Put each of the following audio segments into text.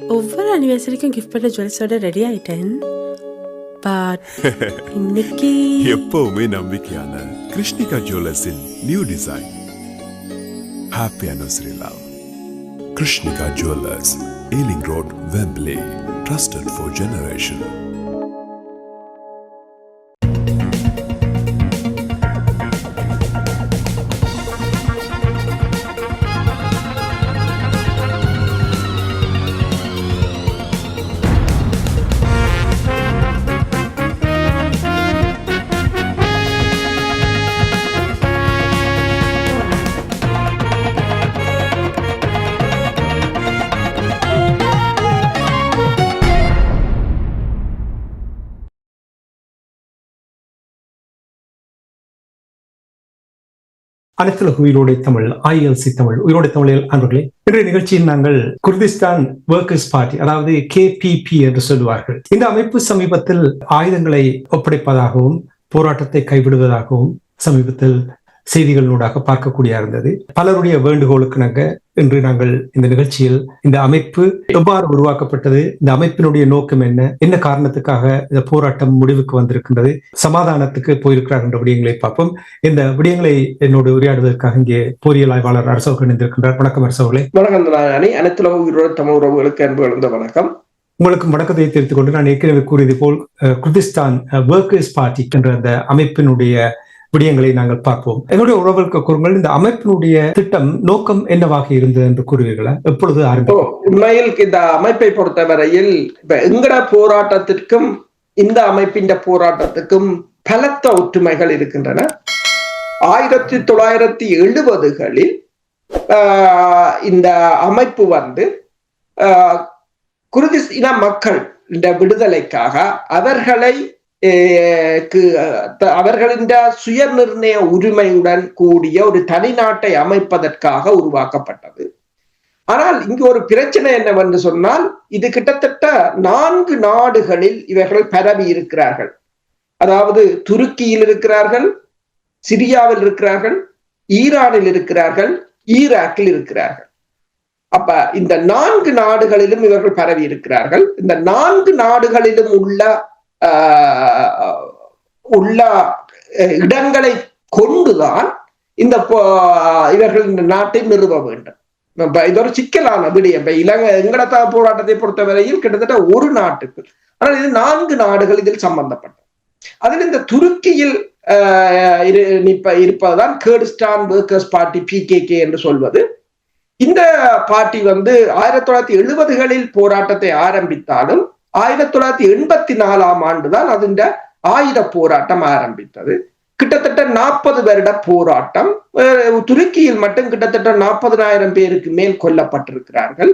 ஒவ்வொரு அனிவர்சரிக்கும் கிஃப்ட் பண்ண ஜுவல்ஸோட ரெடி ஆயிட்டேன். பட் இன்னைக்கு எப்பவுமே நம்பிக்கையான கிருஷ்ணிகா ஜுவல்லர்ஸின் new design. Happy anniversary love. Krishnika jewellers, Ealing road, Wembley. Trusted for generation. அனைத்துலக உயிரோடை தமிழ், ILC தமிழ், உயிரோடை தமிழில் அன்பர்களே, இன்றைய நிகழ்ச்சியில் நாங்கள் குர்திஸ்தான் ஒர்க்கர்ஸ் பார்ட்டி, அதாவது KPP என்று சொல்லுவார்கள், இந்த அமைப்பு சமீபத்தில் ஆயுதங்களை ஒப்படைப்பதாகவும் போராட்டத்தை கைவிடுவதாகவும் சமீபத்தில் செய்திகளூடாக பார்க்கக்கூடிய இருந்தது. பலருடைய வேண்டுகோளுக்கு நாங்க இன்று நாங்கள் இந்த நிகழ்ச்சியில் இந்த அமைப்பு எவ்வாறு உருவாக்கப்பட்டது, இந்த அமைப்பினுடைய நோக்கம் என்ன காரணத்துக்காக இந்த போராட்டம் முடிவுக்கு வந்திருக்கின்றது, சமாதானத்துக்கு போயிருக்கிறார் என்ற விடயங்களை பார்ப்போம். இந்த விடயங்களை என்னோடு உரையாடுவதற்காக இங்கே பொறியியல் ஆய்வாளர் அரசவர்கள் இணைந்திருக்கின்றார். வணக்கம் அரசவர்களே. வணக்கம். அனைத்துலக உயிரோட தமிழ் உறவுகளுக்கு அன்பு கலந்த வணக்கம். உங்களுக்கு வணக்கத்தை தெரிவித்துக் கொண்டு நான் ஏற்கனவே கூறியது போல் குர்திஸ்தான் ஒர்க்கர்ஸ் பார்ட்டி என்ற அந்த அமைப்பினுடைய விடயங்களை நாங்கள் பார்ப்போம். என்னுடைய உறவுகளுக்கு கூறுங்கள், இந்த அமைப்பினுடைய திட்டம் நோக்கம் என்னவாக இருந்தது என்று கூறுவீர்களா? எப்பொழுது ஆரம்பிக்கும்? உண்மையில் இந்த அமைப்பை பொறுத்தவரையில் எங்கட போராட்டத்திற்கும் இந்த அமைப்பின் போராட்டத்துக்கும் பலத்த ஒற்றுமைகள் இருக்கின்றன. 1970களில் இந்த அமைப்பு வந்து குர்திஸ் இன மக்கள் இந்த விடுதலைக்காக அவர்களின் சுய நிர்ணய உரிமையுடன் கூடிய ஒரு தனி நாட்டை அமைப்பதற்காக உருவாக்கப்பட்டது. ஆனால் இங்கு ஒரு பிரச்சனை என்னவென்று சொன்னால், இது கிட்டத்தட்ட 4 நாடுகளில் இவர்கள் பரவி இருக்கிறார்கள். அதாவது துருக்கியில் இருக்கிறார்கள், சிரியாவில் இருக்கிறார்கள், ஈரானில் இருக்கிறார்கள், ஈராக்கில் இருக்கிறார்கள். அப்ப இந்த 4 நாடுகளிலும் இவர்கள் பரவி இருக்கிறார்கள். இந்த 4 நாடுகளிலும் உள்ள இடங்களை கொண்டுதான் இவர்கள் இந்த நாட்டை நிறுவ வேண்டும். இது ஒரு சிக்கலான விடயம். எங்கட போராட்டத்தை பொறுத்தவரையில் கிட்டத்தட்ட ஒரு நாட்டுக்கு, ஆனால் இது 4 நாடுகள் இதில் சம்பந்தப்பட்டது. அதில் இந்த துருக்கியில் இருப்பதுதான் குர்திஸ்தான் ஒர்க்கர்ஸ் பார்ட்டி, PKK என்று சொல்வது. இந்த பார்ட்டி வந்து 1970களில் போராட்டத்தை ஆரம்பித்தாலும் 1984ஆம் ஆண்டுதான் அதிண்ட ஆயுத போராட்டம் ஆரம்பித்தது. கிட்டத்தட்ட 40 வருட போராட்டம். துருக்கியில் மட்டும் கிட்டத்தட்ட 40,000 பேருக்கு மேல் கொல்லப்பட்டிருக்கிறார்கள்.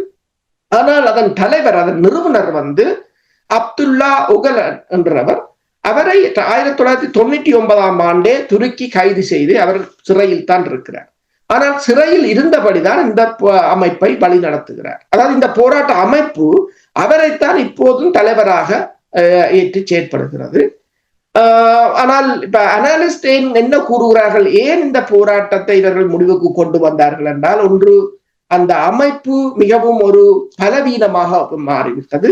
ஆனால் அதன் தலைவர், அதன் நிறுவனர் வந்து அப்துல்லா ஒகலன் என்றவர். அவரை 1999ஆம் ஆண்டே துருக்கி கைது செய்து அவர் சிறையில் தான் இருக்கிறார். ஆனால் சிறையில் இருந்தபடிதான் இந்த அமைப்பை வழி நடத்துகிறார். அதாவது இந்த போராட்ட அமைப்பு அவரைத்தான் இப்போதும் தலைவராக ஏற்று செயற்படுகிறது. ஆனால் இப்ப அனாலிஸ்ட் என்ன கூறுகிறார்கள், ஏன் இந்த போராட்டத்தை இவர்கள் முடிவுக்கு கொண்டு வந்தார்கள் என்றால், ஒன்று, அந்த அமைப்பு மிகவும் ஒரு பலவீனமாக மாறிவிட்டது.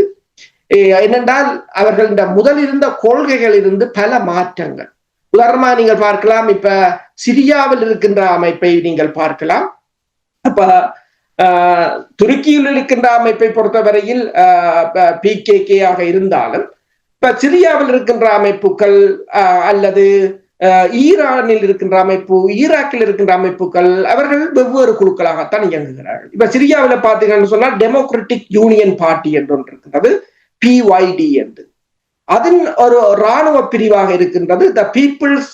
ஏனென்றால் அவர்கள் இந்த முதல் இருந்த கொள்கைகள் இருந்து பல மாற்றங்கள். உதாரணமா நீங்கள் பார்க்கலாம், இப்ப சிரியாவில் இருக்கின்ற அமைப்பை நீங்கள் பார்க்கலாம். அப்ப துருக்கியில் இருக்கின்ற அமைப்பை பொறுத்தவரையில் PKK ஆக இருந்தாலும், இப்ப சிரியாவில் இருக்கின்ற அமைப்புகள் அல்லது ஈரானில் இருக்கின்ற அமைப்பு, ஈராக்கில் இருக்கின்ற அமைப்புகள், அவர்கள் வெவ்வேறு குழுக்களாகத்தான் இயங்குகிறார்கள். இப்ப சிரியாவில் பார்த்தீங்கன்னு சொன்னால் டெமோக்ராட்டிக் யூனியன் பார்ட்டி என்று ஒன்று இருக்கின்றது, PYD என்று. அதன் ஒரு இராணுவ பிரிவாக இருக்கின்றது த பீப்புள்ஸ்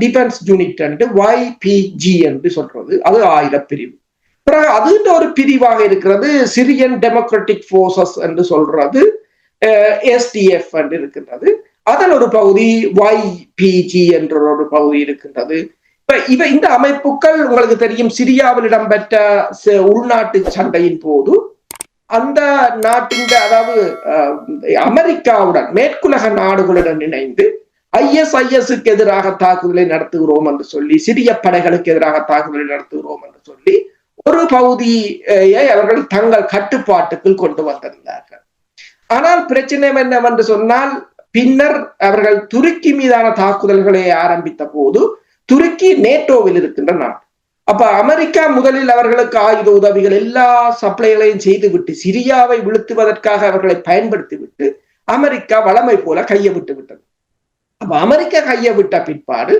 டிஃபென்ஸ் யூனிட் என்று, YPG என்று சொல்றது, அது ஆயுத பிரிவு. பிறகு அது ஒரு பிரிவாக இருக்கிறது சிரியன் டெமோக்ராட்டிக் போர்சஸ் என்று சொல்றது, SDF என்று இருக்கின்றது. அதன் ஒரு பகுதி YPG என்ற ஒரு பகுதி இருக்கின்றது. இப்ப இந்த அமைப்புகள் உங்களுக்கு தெரியும், சிரியாவில் இடம்பெற்ற உள்நாட்டு சண்டையின் போது அந்த நாட்டின், அதாவது அமெரிக்காவுடன், மேற்குலக நாடுகளுடன் இணைந்து ISIS-க்கு எதிராக தாக்குதலை நடத்துகிறோம் என்று சொல்லி, சிரிய படைகளுக்கு எதிராக தாக்குதலை நடத்துகிறோம் என்று சொல்லி ஒரு பகுதியை அவர்கள் தங்கள் கட்டுப்பாட்டுக்குள் கொண்டு வந்திருந்தார்கள். ஆனால் பிரச்சனை என்னவென்று சொன்னால், பின்னர் அவர்கள் துருக்கி மீதான தாக்குதல்களை ஆரம்பித்த போது துருக்கி நேட்டோவில் இருக்கின்ற நாடு. அப்ப அமெரிக்கா முதலில் அவர்களுக்கு ஆயுத உதவிகள் எல்லா சப்ளைகளையும் செய்துவிட்டு சிரியாவை வீழ்த்துவதற்காக அவர்களை பயன்படுத்திவிட்டு அமெரிக்கா வளமை போல கையை விட்டு விட்டது. அப்ப அமெரிக்கா கையை விட்ட பிற்பாடு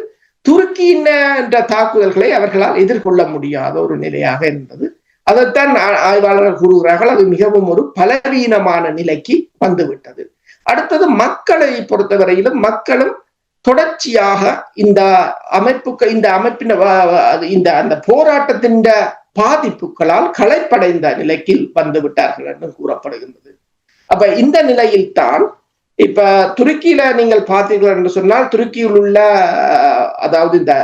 துருக்கியின் என்ற தாக்குதல்களை அவர்களால் எதிர்கொள்ள முடியாத ஒரு நிலையாக இருந்தது. அதைத்தான் ஆய்வாளர்கள் கூறுகிறார்கள், அது மிகவும் ஒரு பலவீனமான நிலைக்கு வந்துவிட்டது. அடுத்தது மக்களை பொறுத்தவரையிலும் மக்களும் தொடர்ச்சியாக இந்த அமைப்பின் அந்த போராட்டத்தின் பாதிப்புகளால் களைப்படைந்த நிலைக்கு வந்து விட்டார்கள் என்று கூறப்படுகின்றது. அப்ப இந்த நிலையில் தான் இப்ப துருக்கியில நீங்கள் பார்த்தீர்கள் என்று சொன்னால், துருக்கியில் உள்ள அதாவது இந்த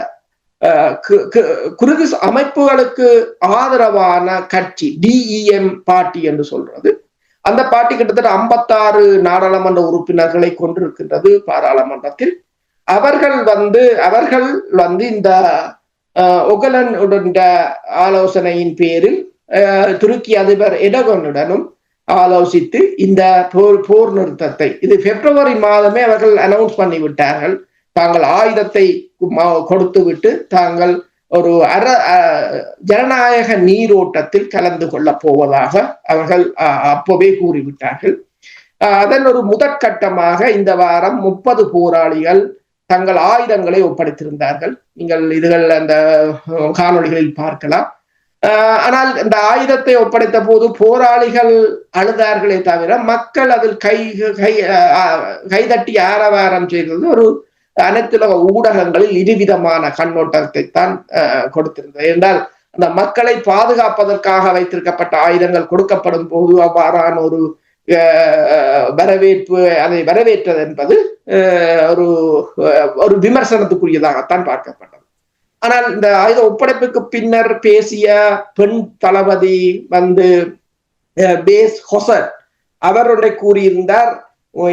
குர்திஸ் அமைப்புகளுக்கு ஆதரவான கட்சி டிஇஎம் பார்ட்டி என்று சொல்றது, அந்த பார்ட்டி கிட்டத்தட்ட 56 நாடாளுமன்ற உறுப்பினர்களை கொண்டிருக்கின்றது பாராளுமன்றத்தில். அவர்கள் வந்து இந்த ஒகலன் ஆலோசனையின் பேரில் துருக்கி அதிபர் எடகனுடனும் ஆலோசித்து இந்த போர் நிறுத்தத்தை, இது பிப்ரவரி மாதமே அவர்கள் அனௌன்ஸ் பண்ணிவிட்டார்கள். தாங்கள் ஆயுதத்தை கொடுத்து விட்டு தாங்கள் ஒரு ஜனநாயக நீரோட்டத்தில் கலந்து கொள்ள போவதாக அவர்கள் அப்பவே கூறிவிட்டார்கள். அதன் ஒரு முதற்கட்டமாக இந்த வாரம் 30 போராளிகள் தங்கள் ஆயுதங்களை ஒப்படைத்திருந்தார்கள். நீங்கள் இதுகள் அந்த காணொளிகளில் பார்க்கலாம். ஆனால் இந்த ஆயுதத்தை ஒப்படைத்த போது போராளிகள் அழுதார்களே தவிர மக்கள் அதில் கைதட்டி ஆரவாரம் செய்தது ஒரு அனைத்துலக ஊடகங்களில் இருவிதமான கண்ணோட்டத்தை தான் கொடுத்திருந்தது. என்றால் அந்த மக்களை பாதுகாப்பதற்காக வைத்திருக்கப்பட்ட ஆயுதங்கள் கொடுக்கப்படும் போது அவ்வாறான ஒரு வரவேற்பு, அதை வரவேற்றது என்பது ஒரு விமர்சனத்துக்குரியதாகத்தான் பார்க்கப்பட்டது. ஆனால் இந்த ஆயுத ஒப்படைப்புக்கு பின்னர் பேசிய பெண் தளபதி வந்து பேஸ் ஹொசர் அவர் ஒன்றை கூறியிருந்தார்.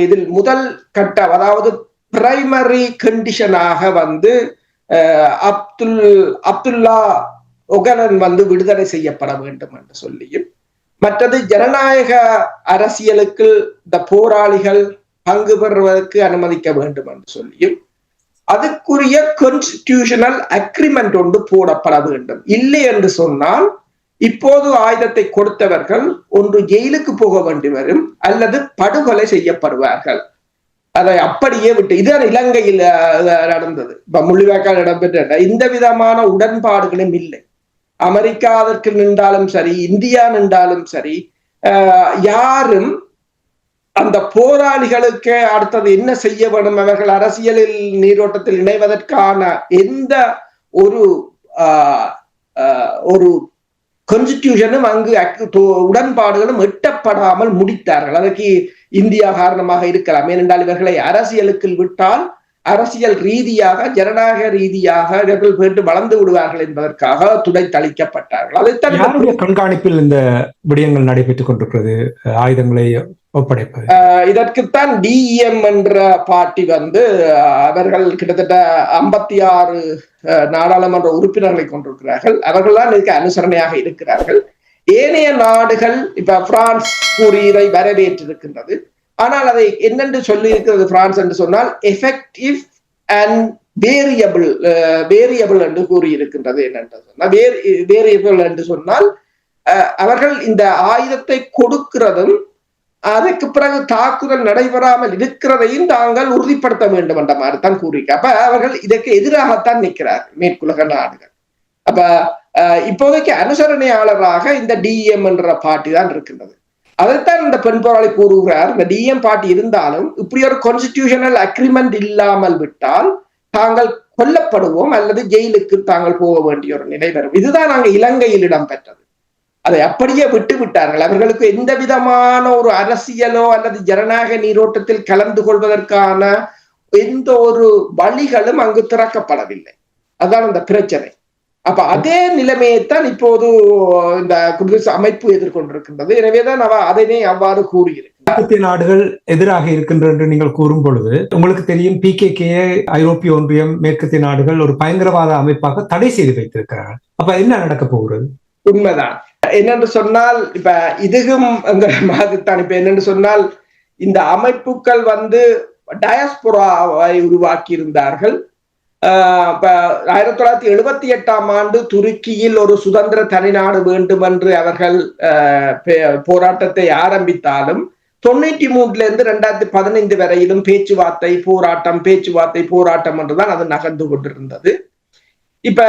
இதில் முதல் கட்டம், அதாவது பிரைமரி கண்டிஷனாக வந்து அப்துல்லா ஒகலன் வந்து விடுதலை செய்யப்பட வேண்டும் என்று சொல்லியும், மற்றது ஜனநாயக அரசியலுக்கு இந்த போராளிகள் பங்கு பெறுவதற்கு அனுமதிக்க வேண்டும் என்று சொல்லியும், அதுக்குரிய கான்ஸ்டிடியூஷனல் அக்ரிமெண்ட் ஒன்று போடப்பட வேண்டும். இல்லை என்று சொன்னால் இப்போது ஆயுதத்தை கொடுத்தவர்கள் ஒன்று ஜெயிலுக்கு போக வேண்டி வரும் அல்லது படுகொலை செய்யப்படுவார்கள். அதை அப்படியே விட்டு, இதுதான் இலங்கையில் நடந்தது. இப்ப முள்ளிவாய்க்கால் இடம்பெற்ற இந்த விதமான உடன்பாடுகளும் இல்லை. அமெரிக்கா அதற்கு நின்றாலும் சரி, இந்தியா நின்றாலும் சரி, யாரும் அந்த போராளிகளுக்கு அடுத்தது என்ன செய்ய வேண்டும், அவர்கள் அரசியலில் நீரோட்டத்தில் இணைவதற்கான எந்த ஒரு கான்ஸ்டிடியூஷனும் அங்கு உடன்பாடுகளும் எட்டப்படாமல் முடித்தார்கள். அதற்கு இந்தியா காரணமாக இருக்கலாம். ஏனென்றால் இவர்களை அரசியலுக்கு விட்டால் அரசியல் ரீதியாக ஜனநாயக ரீதியாக இவர்கள் மீண்டு வளர்ந்து விடுவார்கள் என்பதற்காக துடைத்தளிக்கப்பட்டார்கள். அதைத்தான் கண்காணிப்பில் இந்த விடயங்கள் நடைபெற்றுக் கொண்டிருக்கிறது, ஆயுதங்களை ஒப்படைப்பது. இதற்குத்தான் டிஎம் என்ற பார்ட்டி வந்து அவர்கள் கிட்டத்தட்ட 56 நாடாளுமன்ற உறுப்பினர்களை கொண்டிருக்கிறார்கள். அவர்கள் தான் இதுக்கு அனுசரணையாக இருக்கிறார்கள். ஏனைய நாடுகள், இப்ப பிரான்ஸ் கூறியதை வரவேற்றிருக்கின்றது. ஆனால் அதை என்னென்று சொல்லி இருக்கிறது பிரான்ஸ் என்று சொன்னால் எஃபெக்டிவ் அண்ட் வேரியபிள் என்று கூறியிருக்கின்றது. என்னென்று சொன்னால் வேரியபிள் என்று சொன்னால் அவர்கள் இந்த ஆயுதத்தை கொடுக்கிறதும் அதற்கு பிறகு தாக்குதல் நடைபெறாமல் இருக்கிறதையும் தாங்கள் உறுதிப்படுத்த வேண்டும் என்ற மாதிரி தான் கூறியிருக்க. அப்ப அவர்கள் இதற்கு எதிராகத்தான் நிற்கிறார்கள் மேற்குலக நாடுகள். அப்ப இப்போதைக்கு அனுசரணையாளராக இந்த டிஎம் என்ற பார்ட்டி தான் இருக்கின்றது. அதைத்தான் இந்த பெண் போராளி கூறுகிறார். இந்த டிஎம் பார்ட்டி இருந்தாலும் இப்படி ஒரு கான்ஸ்டிடியூஷனல் அக்ரிமெண்ட் இல்லாமல் விட்டால் தாங்கள் கொல்லப்படுவோம் அல்லது ஜெயிலுக்கு தாங்கள் போக வேண்டிய ஒரு நிலை வரும். இதுதான் நாங்கள் இலங்கையில் இடம்பெற்றது. அதை அப்படியே விட்டு விட்டார்கள். அவர்களுக்கு எந்த விதமான ஒரு அரசியலோ அல்லது ஜனநாயக நீரோட்டத்தில் கலந்து கொள்வதற்கான எந்த ஒரு வழிகளும் அங்கு திறக்கப்படவில்லை. அதுதான் இந்த பிரச்சனை. அப்ப அதே நிலைமையைத்தான் இப்போது இந்த குர்திஸ் அமைப்பு எதிர்கொண்டிருக்கின்றது. எனவேதான் அதனை அவ்வாறு கூறியிருக்கு. நாடுகள் எதிராக இருக்கின்ற என்று நீங்கள் கூறும் பொழுது உங்களுக்கு தெரியும், PKK ஐரோப்பிய ஒன்றியம், மேற்கத்திய நாடுகள் ஒரு பயங்கரவாத அமைப்பாக தடை செய்து வைத்திருக்கிறார்கள். அப்ப என்ன நடக்க போகிறது? உண்மைதான். என்னென்று சொன்னால் இப்ப இதுவும் மாதிரித்தான். இப்ப என்னென்று சொன்னால் இந்த அமைப்புகள் டயஸ்பொராவை உருவாக்கி இருந்தார்கள். 1978 துருக்கியில் ஒரு சுதந்திர தனிநாடு வேண்டும் என்று அவர்கள் போராட்டத்தை ஆரம்பித்தாலும் 93 2015 வரையிலும் பேச்சுவார்த்தை போராட்டம் என்றுதான் அது நகர்ந்து கொண்டிருந்தது. இப்ப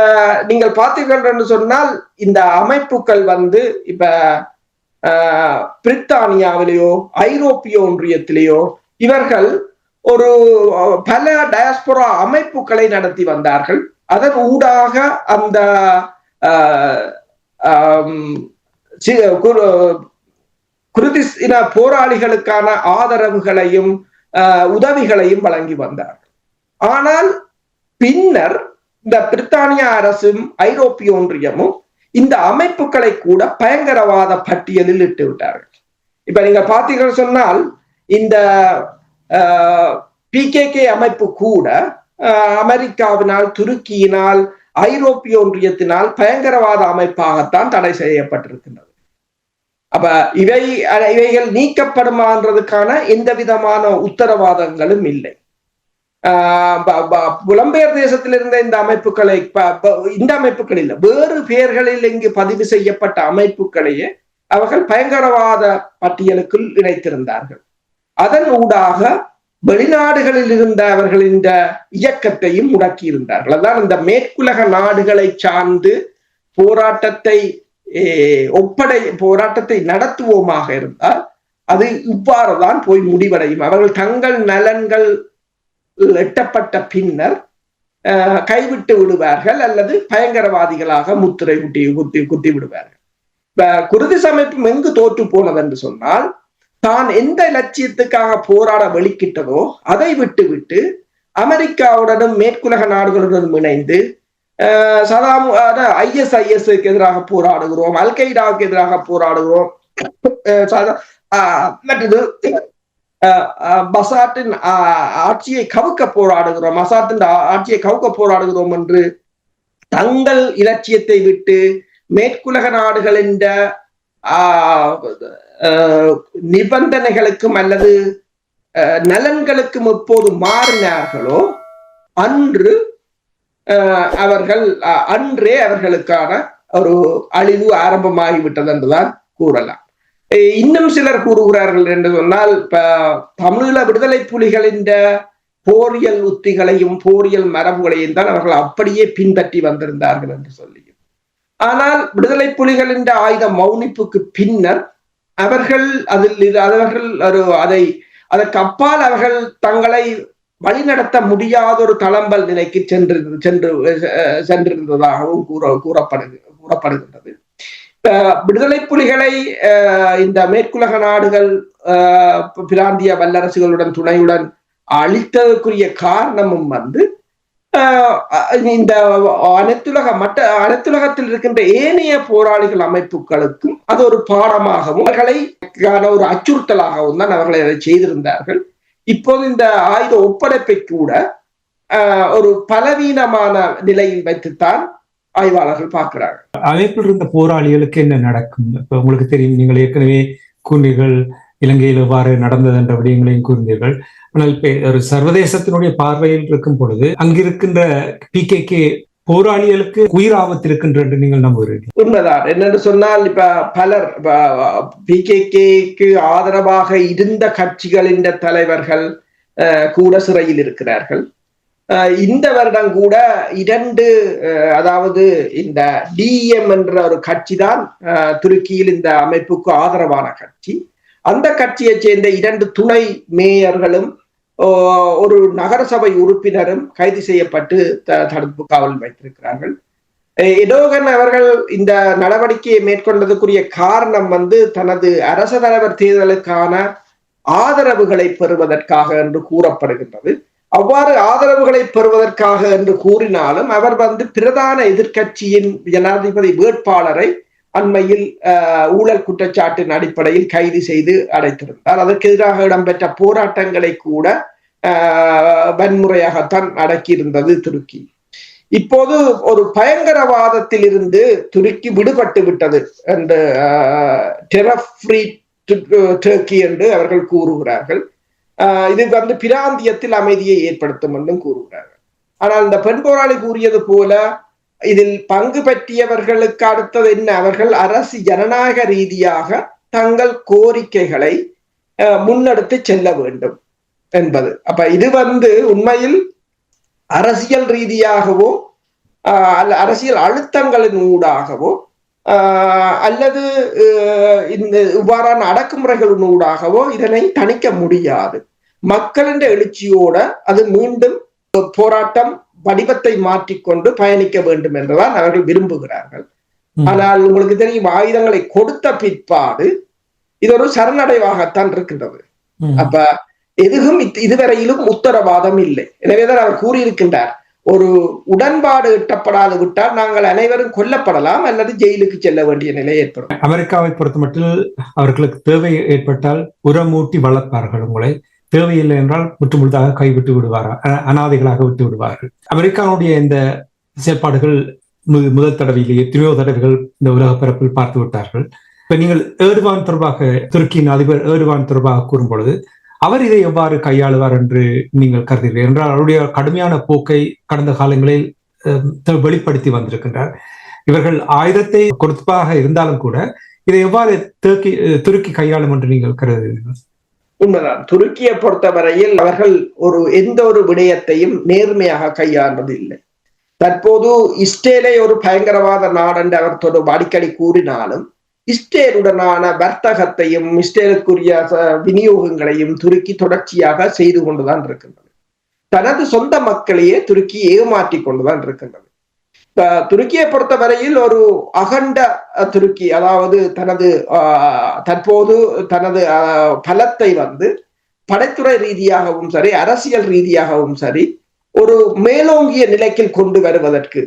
நீங்கள் பார்த்தீர்கள் என்று சொன்னால் இந்த அமைப்புகள் இப்ப பிரித்தானியாவிலேயோ ஐரோப்பிய ஒன்றியத்திலேயோ இவர்கள் ஒரு பல டயஸ்பொரா அமைப்புகளை நடத்தி வந்தார்கள். அதன் ஊடாக அந்த குர்திஸ்தான போராளிகளுக்கான ஆதரவுகளையும் உதவிகளையும் வழங்கி வந்தார்கள். ஆனால் பின்னர் இந்த பிரித்தானிய அரசும் ஐரோப்பிய ஒன்றியமும் இந்த அமைப்புகளை கூட பயங்கரவாத பட்டியலில் இட்டு விட்டார்கள். இப்ப நீங்க பார்த்தீங்கன்னு சொன்னால் இந்த PKK அமைப்பு கூட அமெரிக்காவினால், துருக்கியினால், ஐரோப்பிய ஒன்றியத்தினால் பயங்கரவாத அமைப்பாகத்தான் தடை செய்யப்பட்டிருக்கின்றது. அப்ப இவைகள் நீக்கப்படுமான்றதுக்கான எந்த விதமான உத்தரவாதங்களும் இல்லை. புலம்பெயர் தேசத்தில் இருந்த இந்த அமைப்புகளை இல்ல, வேறு பெயர்களில் இங்கு பதிவு செய்யப்பட்ட அமைப்புகளையே அவர்கள் பயங்கரவாத பட்டியலுக்குள் இணைத்திருந்தார்கள். அதன் ஊடாக வெளிநாடுகளில் இருந்த அவர்களின் இயக்கத்தையும் முடக்கி இருந்தார்கள். அதான் இந்த மேற்குலக நாடுகளை சார்ந்து போராட்டத்தை நடத்துவோமாக இருந்தால் அது இவ்வாறுதான் போய் முடிவடையும். அவர்கள் தங்கள் நலன்கள் எட்டப்பட்ட பின்னர் கைவிட்டு விடுவார்கள் அல்லது பயங்கரவாதிகளாக முத்திரை குத்தி விடுவார்கள். குர்திஸ் அமைப்பு எங்கு தோற்று போனது என்று சொன்னால், தான் எந்த லட்சியத்துக்காக போராட வெளிக்கிட்டதோ அதை விட்டு அமெரிக்காவுடனும் மேற்குலக நாடுகளுடனும் இணைந்து ISIS-க்கு எதிராக போராடுகிறோம், அல் கைடாவுக்கு எதிராக போராடுகிறோம், மற்றது பசாட்டின் ஆட்சியை கவுக்க போராடுகிறோம், ஆட்சியை கவுக்க போராடுகிறோம் என்று தங்கள் இலட்சியத்தை விட்டு மேற்குலக நாடுகளின் நிபந்தனைகளுக்கும் அல்லது நலன்களுக்கும் எப்போது மாறினார்களோ அன்றே அவர்களுக்கான ஒரு அழிவு ஆரம்பமாகிவிட்டது என்றுதான் கூறலாம். இன்னும் சிலர் கூறுகிறார்கள் என்று சொன்னால், தமிழீழ விடுதலை புலிகளின் போரியல் உத்திகளையும் போரியல் மரபுகளையும் தான் அவர்கள் அப்படியே பின்பற்றி வந்திருந்தார்கள் என்று சொல்லி. ஆனால் விடுதலை புலிகளின் ஆயுத மௌனிப்புக்கு பின்னர் அவர்கள் அதற்கு அப்பால் அவர்கள் தங்களை வழிநடத்த முடியாத ஒரு தளம்பல் நிலைக்கு சென்றிருந்ததாகவும் கூறப்படுகின்றது. விடுதலை புலிகளை இந்த மேற்குலக நாடுகள் பிராந்திய வல்லரசுகளுடன் துணையுடன் அளித்ததற்குரிய காரணமும் இந்த அனைத்துலகத்தில் இருக்கின்ற ஏனைய போராளிகள் அமைப்புகளுக்கும் அது ஒரு பாடமாகவும் அவர்களை ஒரு அச்சுறுத்தலாகவும் தான் அவர்களை அதை செய்திருந்தார்கள். இப்போது இந்த ஆயுத ஒப்படைப்பை கூட ஒரு பலவீனமான நிலையில் வைத்துத்தான் ஆய்வாளர்கள் பார்க்கிறார்கள். அமைப்பில் இருந்த போராளிகளுக்கு என்ன நடக்கும்? இப்ப உங்களுக்கு தெரியும், நீங்கள் ஏற்கனவே கூறினீர்கள் இலங்கையில் எவ்வாறு நடந்தது என்ற விடயங்களையும் கூறினீர்கள். ஆனால் இப்ப ஒரு சர்வதேசத்தினுடைய பார்வையில் இருக்கும் பொழுது அங்கிருக்கின்ற PKK போராளிகளுக்கு உயிர் ஆபத்து இருக்கின்ற என்று நீங்கள் நம்புகிறீர்கள்? உண்மைதான். என்னென்னு சொன்னால், இப்ப பலர் PKK-க்கு ஆதரவாக இருந்த கட்சிகளின் தலைவர்கள் கூட சிறையில் இருக்கிறார்கள். இந்த வருடம் கூட 2 அதாவது இந்த DEM என்ற ஒரு கட்சி தான் துருக்கியில் இந்த அமைப்புக்கு ஆதரவான கட்சி. அந்த கட்சியை சேர்ந்த 2 துணை மேயர்களும் ஒரு நகரசபை உறுப்பினரும் கைது செய்யப்பட்டு தடுப்பு காவலில் வைத்திருக்கிறார்கள். எடோகன் அவர்கள் இந்த நடவடிக்கையை மேற்கொண்டதுக்குரிய காரணம் தனது அரச தலைவர் தேர்தலுக்கான ஆதரவுகளை பெறுவதற்காக என்று கூறப்படுகின்றது. அவ்வாறு ஆதரவுகளை பெறுவதற்காக என்று கூறினாலும் அவர் பிரதான எதிர்க்கட்சியின் ஜனாதிபதி வேட்பாளரை அண்மையில் ஊழல் குற்றச்சாட்டின் அடிப்படையில் கைது செய்து அடைத்திருந்தார். அதற்கு எதிராக இடம்பெற்ற போராட்டங்களை கூட வன்முறையாகத்தான் அடக்கியிருந்தது துருக்கி. இப்போது ஒரு பயங்கரவாதத்தில் இருந்து துருக்கி விடுபட்டு விட்டது என்று டெரர் ஃப்ரீ டர்க்கி என்று அவர்கள் கூறுகிறார்கள். இது பிராந்தியத்தில் அமைதியை ஏற்படுத்தும் என்றும் கூறுகிறார்கள். ஆனால் இந்த பெண் போராளி கூறியது போல இதில் பங்கு பெற்றியவர்களுக்கு அடுத்தது என்ன? அவர்கள் அரசு ஜனநாயக ரீதியாக தங்கள் கோரிக்கைகளை முன்னெடுத்து செல்ல வேண்டும் என்பது. அப்ப இது உண்மையில் அரசியல் ரீதியாகவோ அரசியல் அழுத்தங்களின் ஊடாகவோ அல்லது இந்த இவ்வாறான அடக்குமுறைகளின் ஊடாகவோ இதனை தணிக்க முடியாது. மக்களின் எழுச்சியோட அது மீண்டும் போராட்டம் வடிவத்தை மாற்றிக்கொண்டு பயணிக்க வேண்டும் என்றுதான் அவர்கள் விரும்புகிறார்கள். ஆனால் உங்களுக்கு தெரியும், ஆயுதங்களை கொடுத்த பிற்பாடு இது ஒரு சரணடைவாகத்தான் இருக்கின்றது. அப்ப எதுவும் இதுவரையிலும் உத்தரவாதம் இல்லை. எனவேதான் அவர் கூறியிருக்கின்றார், ஒரு உடன்பாடு எட்டப்படாது விட்டால் நாங்கள் அனைவரும் கொல்லப்படலாம் அல்லது ஜெயிலுக்கு செல்ல வேண்டிய நிலை ஏற்படும். அமெரிக்காவை பொறுத்த மட்டும் அவர்களுக்கு தேவை ஏற்பட்டால் உரமூட்டி வளர்ப்பார்கள், உங்களை தேவையில்லை என்றால் முற்றுமுழுதாக கைவிட்டு விடுவார்கள், அனாதைகளாக விட்டு விடுவார்கள். அமெரிக்காவுடைய இந்த செயற்பாடுகள் முதல் தடவையிலேயே எத்தனையோ தடவைகள் இந்த உலக பரப்பில் பார்த்து விட்டார்கள். இப்ப நீங்கள் ஏர்டோகான் தொடர்பாக, துருக்கியின் அதிபர் ஏர்டோகான் தொடர்பாக கூறும் பொழுது அவர் இதை எவ்வாறு கையாளுவார் என்று நீங்கள் கருதுகிறீர்கள் என்றால், அவருடைய கடுமையான போக்கை கடந்த காலங்களில் வெளிப்படுத்தி வந்திருக்கின்றார். இவர்கள் ஆயுதத்தை கொடுப்பதாக இருந்தாலும் கூட இதை எவ்வாறு துருக்கி கையாளும் என்று நீங்கள் கருதுகிறீர்கள்? உண்மைதான். துருக்கியை பொறுத்தவரையில் அவர்கள் எந்த ஒரு விடயத்தையும் நேர்மையாக கையாள்வது இல்லை. தற்போது இஸ்ரேலை ஒரு பயங்கரவாத நாடு என்று அவர் அடிக்கடி கூறினாலும் இஸ்ரேலுடனான வர்த்தகத்தையும் இஸ்ரேலுக்குரிய விநியோகங்களையும் துருக்கி தொடர்ச்சியாக செய்து கொண்டுதான் இருக்கின்றது. தனது சொந்த மக்களையே துருக்கி ஏமாற்றி கொண்டுதான் இருக்கின்றது. துருக்கியை பொறுத்தவரையில் ஒரு அகண்ட துருக்கி, அதாவது தற்போது தனது பலத்தை படைத்துறை ரீதியாகவும் சரி அரசியல் ரீதியாகவும் சரி ஒரு மேலோங்கிய நிலைக்கு கொண்டு வருவதற்கு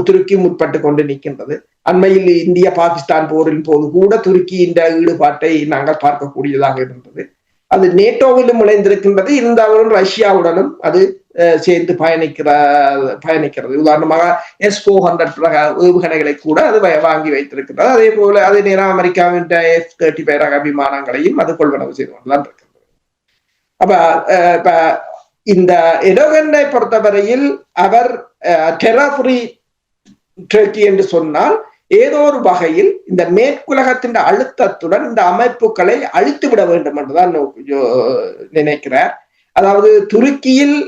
துருக்கி முற்பட்டு கொண்டு நிற்கின்றது. அண்மையில் இந்திய பாகிஸ்தான் போரின் போது கூட துருக்கியின் ஈடுபாட்டை நாங்கள் பார்க்கக்கூடியதாக இருந்தது. அது நேட்டோவிலும் இணைந்திருக்கின்றது, இருந்தாலும் ரஷ்யாவுடனும் அது சேர்ந்து பயணிக்கிறது. உதாரணமாக S-400 ஏவுகணைகளை கூட அது வாங்கி வைத்திருக்கின்றது. அதே போல அதே நேரம் அமெரிக்காவின் F-35 ரக விமானங்களையும் அது கொள்வனவு செய்து கொண்டுதான் இருக்கின்றது. அப்ப இந்த எர்டோகனை பொறுத்தவரையில் அவர் டெரர் ஃப்ரீ டர்க்கி என்று சொன்னால் ஏதோ ஒரு வகையில் இந்த மேற்குலகத்தின் அழுத்தத்துடன் இந்த அமைப்புகளை அழித்து விட வேண்டும் என்றுதான் நினைக்கிறார். அதாவது துருக்கியில்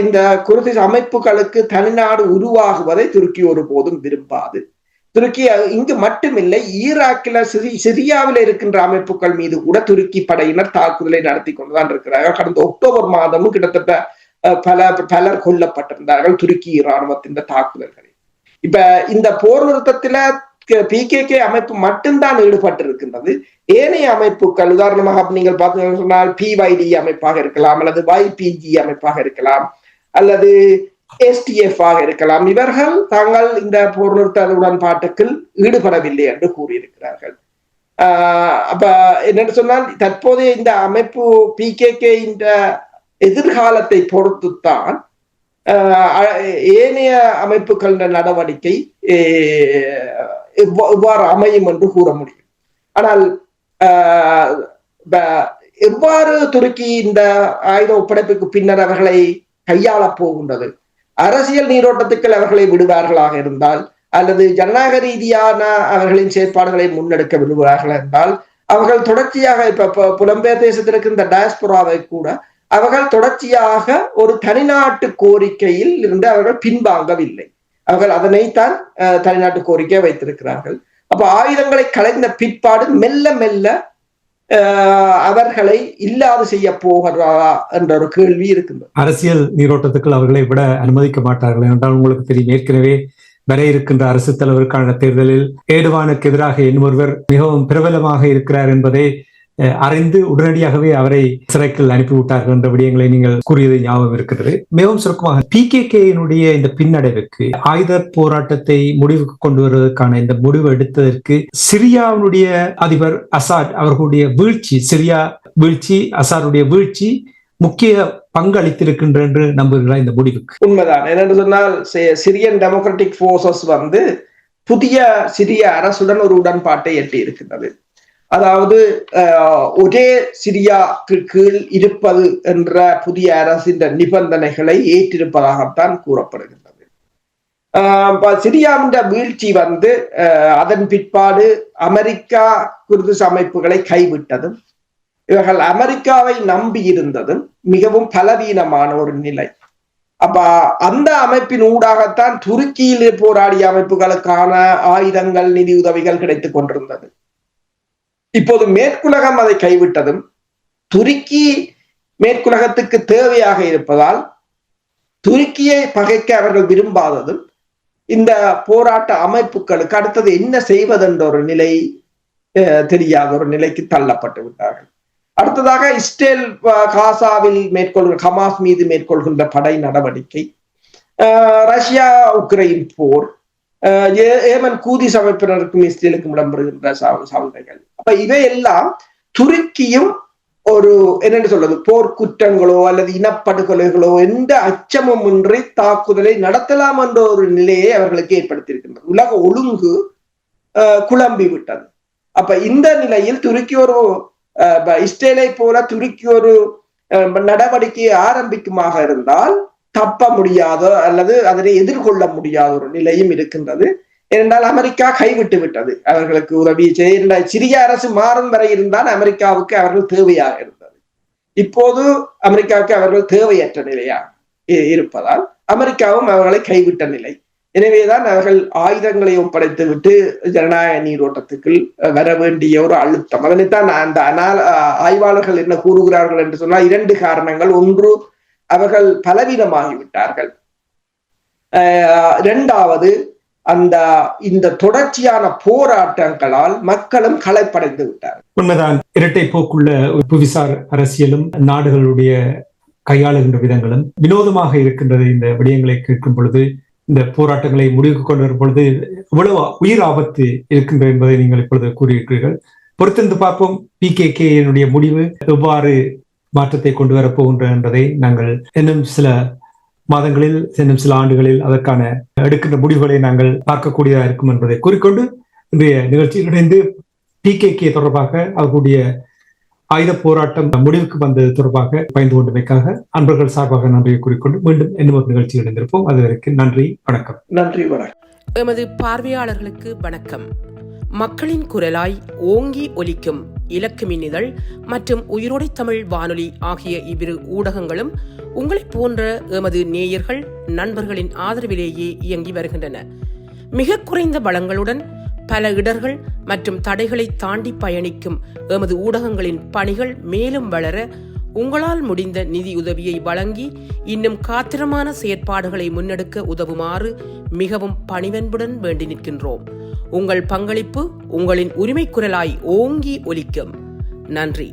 இந்த குர்திஷ் அமைப்புகளுக்கு தனிநாடு உருவாகுவதை துருக்கி ஒருபோதும் விரும்பாது. துருக்கி இங்கு மட்டுமில்லை, ஈராக்கில் சிரியாவில் இருக்கின்ற அமைப்புகள் மீது கூட துருக்கி படையினர் தாக்குதலை நடத்தி கொண்டுதான் இருக்கிறார்கள். கடந்த அக்டோபர் மாதமும் கிட்டத்தட்ட பலர் கொல்லப்பட்டிருந்தார்கள் துருக்கி இராணுவத்தின் தாக்குதல்களில். இப்ப இந்த போர் நிறுத்தத்தில PKK அமைப்பு மட்டும்தான் ஈடுபட்டு இருக்கின்றது. ஏனைய அமைப்புகள், உதாரணமாக நீங்கள் பார்த்தீங்கன்னா சொன்னால் PYD அமைப்பாக இருக்கலாம், அல்லது YPG அமைப்பாக இருக்கலாம், அல்லது STF ஆக இருக்கலாம், இவர்கள் தாங்கள் இந்த போர் நிறுத்த உடன்பாட்டுக்குள் ஈடுபடவில்லை என்று கூறியிருக்கிறார்கள். அப்ப என்னன்னு சொன்னால் தற்போதைய இந்த அமைப்பு PKK இந்த எதிர்காலத்தை பொறுத்துத்தான் ஏனைய அமைப்புகள் நடவடிக்கை எவ்வாறு அமையும் என்று கூற முடியும். ஆனால் எவ்வாறு துருக்கி இந்த ஆயுத ஒப்படைப்புக்கு பின்னர் அவர்களை கையாளப் போகின்றது, அரசியல் நீரோட்டத்துக்கு அவர்களை விடுவார்களாக இருந்தால் அல்லது ஜனநாயக ரீதியான அவர்களின் செயற்பாடுகளை முன்னெடுக்க விடுவார்கள் என்றால் அவர்கள் தொடர்ச்சியாக இப்ப புலம்பெயர் தேசத்திற்கு இந்த டயஸ்போராவை கூட அவர்கள் தொடர்ச்சியாக ஒரு தனிநாட்டு கோரிக்கையில் இருந்து அவர்கள் பின்வாங்கவில்லை. அவர்கள் அதனைத்தான் தனிநாட்டு கோரிக்கை வைத்திருக்கிறார்கள். அப்ப ஆயுதங்களை கலைந்த பிற்பாடு மெல்ல மெல்ல அவர்களை இல்லாது செய்ய போகிறதா என்ற ஒரு கேள்வி இருக்கின்றது. அரசியல் நீரோட்டத்துக்குள் அவர்களை விட அனுமதிக்க மாட்டார்கள் என்றால் உங்களுக்கு தெரியும், ஏற்கனவே வர இருக்கின்ற அரசு தலைவருக்கான தேர்தலில் ஏர்டோகானுக்கு எதிராக இன்னொருவர் மிகவும் பிரபலமாக இருக்கிறார் என்பதை அறிந்து உடனடியாகவே அவரை சிறைக்குள் அனுப்பிவிட்டார்கள் என்ற விடயங்களை நீங்கள் கூறியது ஞாபகம் இருக்கிறது. மிகவும் சுருக்கமாக PKK-யினுடைய இந்த பின்னடைவுக்கு, ஆயுத போராட்டத்தை முடிவுக்கு கொண்டு வருவதற்கான இந்த முடிவு எடுத்ததற்கு சிரியாவுடைய அதிபர் அசாட் அவர்களுடைய வீழ்ச்சி, சிரியா வீழ்ச்சி, அசாருடைய வீழ்ச்சி முக்கிய பங்கு அளித்திருக்கின்ற என்று நம்புகிறார் இந்த முடிவுக்கு? உண்மைதான். என்னென்று சொன்னால் சிரியன் டெமோக்ராட்டிக் போர்சஸ் வந்து புதிய சிரிய அரசுடன் ஒரு உடன்பாட்டை எட்டி இருக்கின்றது. அதாவது ஒரே சிரியாக்கு கீழ் இருப்பது என்ற புதிய அரசின் நிபந்தனைகளை ஏற்றிருப்பதாகத்தான் கூறப்படுகின்றது. சிரியாவின் வீழ்ச்சி வந்து அதன் பிற்பாடு அமெரிக்கா குர்திஷ் அமைப்புகளை கைவிட்டதும், இவர்கள் அமெரிக்காவை நம்பி இருந்ததும் மிகவும் பலவீனமான ஒரு நிலை. அப்ப அந்த அமைப்பின் ஊடாகத்தான் துருக்கியில் போராடிய அமைப்புகளுக்கான ஆயுதங்கள், நிதி உதவிகள் கிடைத்துக் கொண்டிருந்தது. இப்போது மேற்குலகம் அதை கைவிட்டதும், துருக்கி மேற்குலகத்துக்கு தேவையாக இருப்பதால் துருக்கியை பகைக்க அவர்கள் விரும்பாததும், இந்த போராட்ட அமைப்புகளுக்கு அடுத்தது என்ன செய்வதென்ற ஒரு நிலை தெரியாத ஒரு நிலைக்கு தள்ளப்பட்டு விட்டார்கள். அடுத்ததாக இஸ்ரேல் காசாவில் ஹமாஸ் மீது மேற்கொள்கின்ற படை நடவடிக்கை, ரஷ்யா உக்ரைன் போர், ஏமன் கூதி அமைப்பினருக்கும் இஸ்ரேலுக்கும் இடம்பெறுகின்ற சண்டைகள். அப்ப இவையெல்லாம் துருக்கியும் ஒரு என்னென்னு சொல்றது, போர்க்குற்றங்களோ அல்லது இனப்படுகொலைகளோ எந்த அச்சமும் இன்றி தாக்குதலை நடத்தலாம் என்ற ஒரு நிலையை அவர்களுக்கு ஏற்படுத்தியிருக்கின்றது. உலக ஒழுங்கு குழம்பி விட்டது. அப்ப இந்த நிலையில் துருக்கி ஒரு இஸ்ரேலை போல துருக்கி ஒரு நடவடிக்கையை ஆரம்பிக்குமாக இருந்தால் தப்ப முடியாத அல்லது அதனை எதிர்கொள்ள முடியாத ஒரு நிலையும் இருக்கின்றது. ஏனென்றால் அமெரிக்கா கைவிட்டு விட்டது அவர்களுக்கு உதவி செய்ய. சிரிய அரசு மாறும் வரை இருந்தால் அமெரிக்காவுக்கு அவர்கள் தேவையாக இருந்தது. இப்போது அமெரிக்காவுக்கு அவர்கள் தேவையற்ற நிலையாக இருப்பதால் அமெரிக்காவும் அவர்களை கைவிட்ட நிலை. எனவேதான் அவர்கள் ஆயுதங்களை ஒப்படைத்து விட்டு ஜனநாயக நீரோட்டத்துக்குள் வர வேண்டிய ஒரு அழுத்தம். அதனைத்தான் அந்த ஆய்வாளர்கள் என்ன கூறுகிறார்கள் என்று சொன்னால் 2 காரணங்கள். ஒன்று, அவர்கள் பலவீனமாகிவிட்டார்கள். 2வது, இந்த தொடர்ச்சியான போராட்டங்களால் மக்களும் களைப்படைந்து விட்டார்கள். உண்மைதான். இரட்டை போக்குள்ள புவிசார் அரசியலும் நாடுகளுடைய கையாளுகின்ற விதங்களும் வினோதமாக இருக்கின்றது. இந்த விடயங்களை கேட்கும் பொழுது, இந்த போராட்டங்களை முடிவுக்கு கொண்டு வரும் பொழுது இவ்வளவு உயிர் ஆபத்து இருக்கின்றது என்பதை நீங்கள் இப்பொழுது கூறியிருக்கிறீர்கள். பொறுத்திருந்து பார்ப்போம் PKK முடிவு எவ்வாறு மாற்றத்தை கொண்டு வரப் போகின்ற என்பதை நாங்கள் இன்னும் சில மாதங்களில், இன்னும் சில ஆண்டுகளில் அதற்கான எடுக்கின்ற முடிவுகளை நாங்கள் பார்க்கக்கூடியதாக இருக்கும் என்பதை கூறிக்கொண்டு இன்றைய நிகழ்ச்சியில் இணைந்து PKK தொடர்பாக அவர்களுடைய ஆயுத போராட்டம் முடிவுக்கு வந்தது தொடர்பாக பயந்து கொண்டமைக்காக அன்பர்கள் சார்பாக நன்றியை கூறிக்கொண்டு மீண்டும் இன்னும் ஒரு நிகழ்ச்சியில் இணைந்திருப்போம். அதுவரைக்கு நன்றி, வணக்கம். நன்றி, வணக்கம். எமது பார்வையாளர்களுக்கு வணக்கம். மக்களின் குரலாய் ஓங்கி ஒலிக்கும் இலக்கு மின்னிதழ் மற்றும் உயிரோடை தமிழ் வானொலி ஆகிய இவ்விரு ஊடகங்களும் உங்களைப் போன்ற எமது நேயர்கள், நண்பர்களின் ஆதரவிலேயே இயங்கி வருகின்றன. மிக குறைந்த வளங்களுடன் பல இடர்கள் மற்றும் தடைகளை தாண்டி பயணிக்கும் எமது ஊடகங்களின் பணிகள் மேலும் வளர உங்களால் முடிந்த நிதியுதவியை வழங்கி இன்னும் காத்திரமான செயற்பாடுகளை முன்னெடுக்க உதவுமாறு மிகவும் பணிவன்புடன் வேண்டி நிற்கின்றோம். உங்கள் பங்களிப்பு உங்களின் உரிமை குரலாய் ஓங்கி ஒலிக்கும். நன்றி.